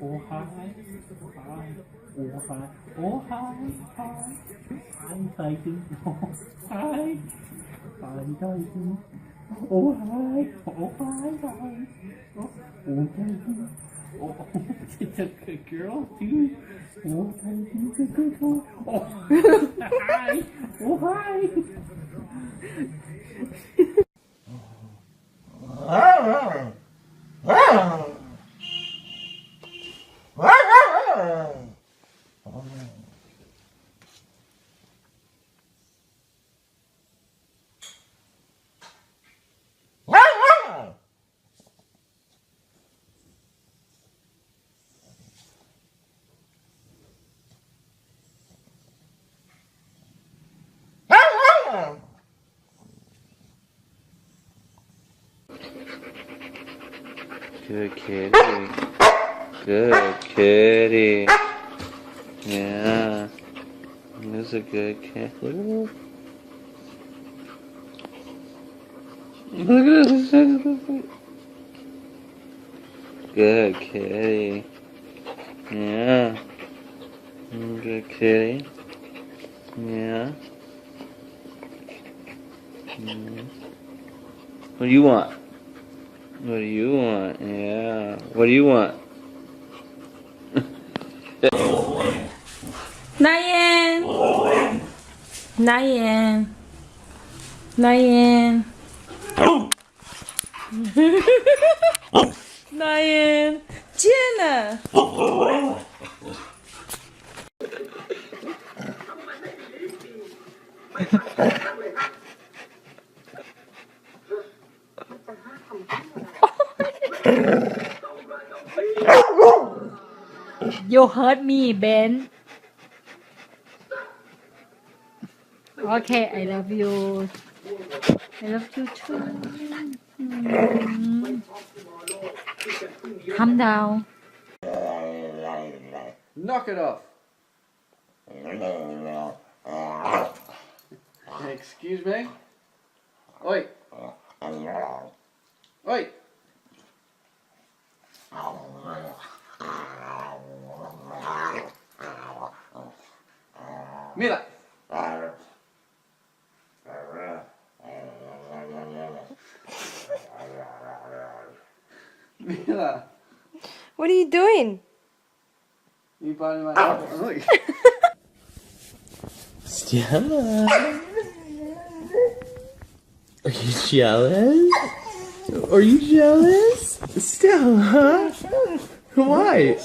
Oh hi, hi, oh hi, oh hi, hi, hi Titan, oh hi, hi Titan, oh hi, oh hi, hi, oh Titan, oh it's a good girl too, oh Titan's a good girl, oh hi, oh hi. Good kitty. Good kitty. Yeah. That's a good cat. Look at this. Look at this. Good kitty. Yeah. Good kitty. Yeah. What do you want? What do you want? Yeah. What do you want? Nayan! Nayan! Nayan! Nayan! Jenna! You hurt me, Ben. Okay, I love you. I love you too. Calm down. Knock it off. Excuse me? Oi. Oi. Mira. Mira. What are you doing? You biting my elbow. Look. Stella, are you jealous? Are you jealous? Stella, why?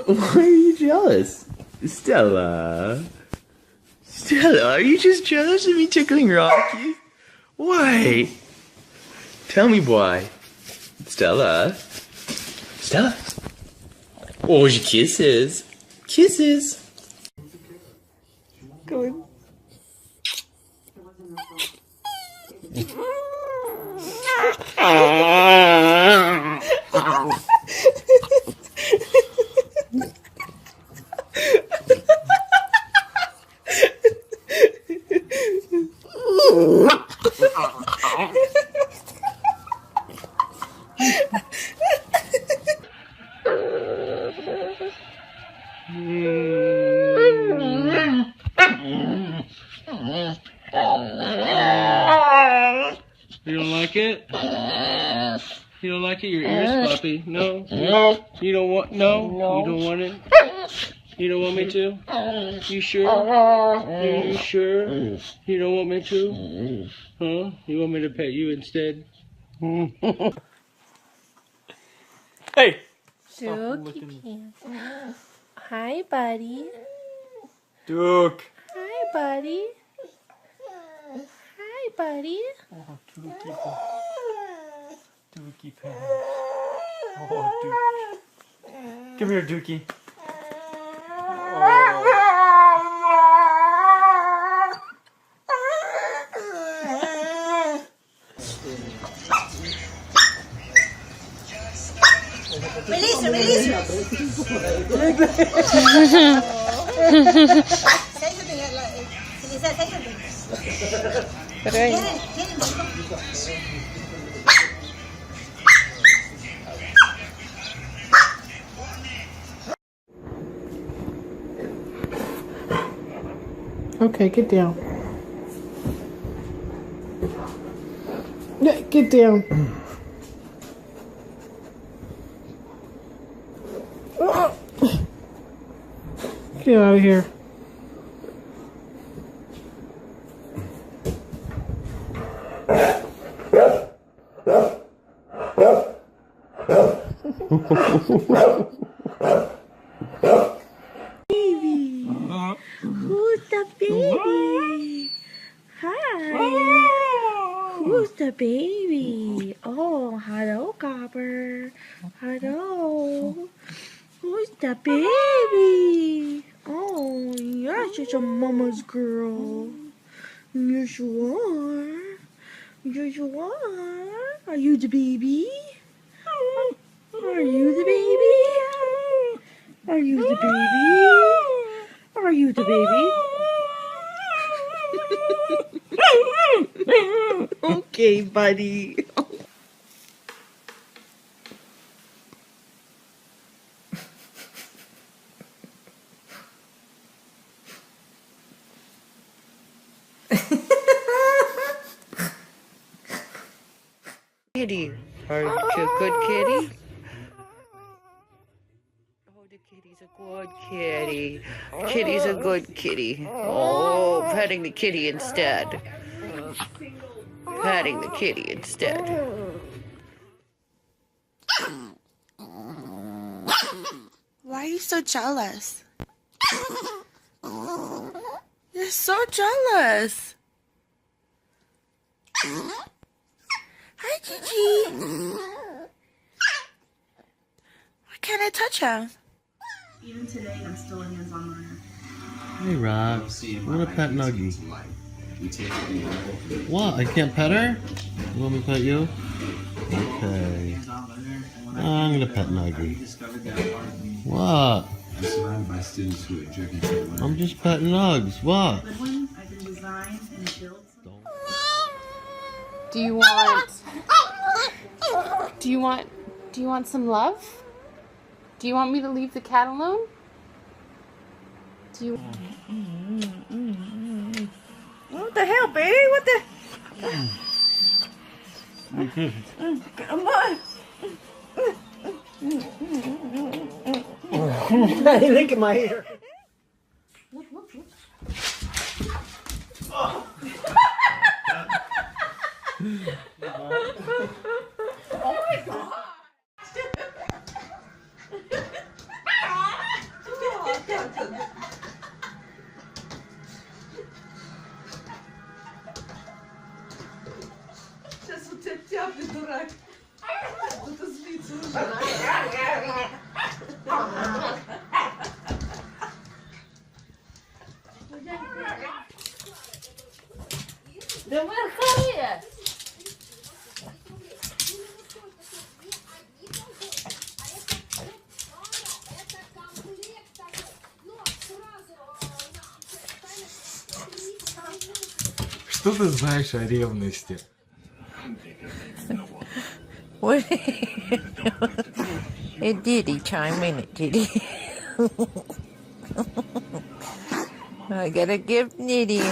Why are you jealous? Stella, are you just jealous of me tickling Rocky? Why? Tell me why. Stella. Oh, your kisses. Good. You don't like it? You don't like it? Your ears, puppy. No. You don't want. No. You don't want it. You don't want me to? You sure? You sure? You don't want me to? Huh? You want me to pet you instead? Hey. Dookie pants. Hi, buddy. Duke. Hi, buddy. Hi, buddy. Oh, Dookie pants. Oh, Dookie. Come here, Dookie. Release it, release it. Say something like, say something. Get it. Okay, get down. Yeah, get down. Get out of here. Who's the baby? Hi. Who's the baby? Oh, hello, Copper. Hello. Who's the baby? Oh, yes, it's a mama's girl. Yes, you are. Yes, you are. Are you the baby? Are you the baby? Are you the baby? Are you the baby? Okay, buddy. Kitty, are you a good kitty? Oh, the kitty's a good kitty. Kitty's a good kitty. Oh, petting the kitty instead. Petting the kitty instead. Why are you so jealous? You're so jealous. Hi, Gigi. Why can't I touch him? Even today, I'm still a hands-on learner. Hey Rob, I want to pet Nuggie. What? I can't pet her? You want me to pet you? Okay. I'm gonna pet Nuggie. What? I'm just petting Nugs. What? Good one, I can design and build. Do you want some love? Do you want me to leave the cat alone? Do you What the hell, baby? What the? Come on. Look at my hair. Что ты знаешь о ревности? What? It did he chime in, it did he? I gotta give Nitty.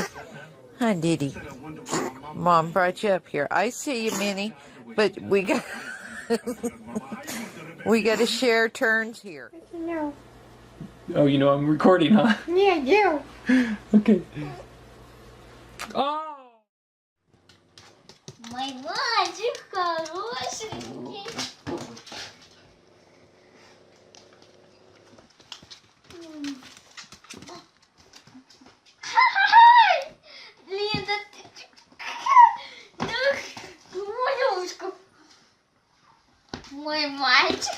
Huh, Diddy? Mom brought you up here. I see you, Minnie, but we got we got to share turns here. No. Oh, you know I'm recording, huh? Yeah, you. Okay. Oh! Мой мальчик хорошенький. Линда, ты малюшка. Мой мальчик.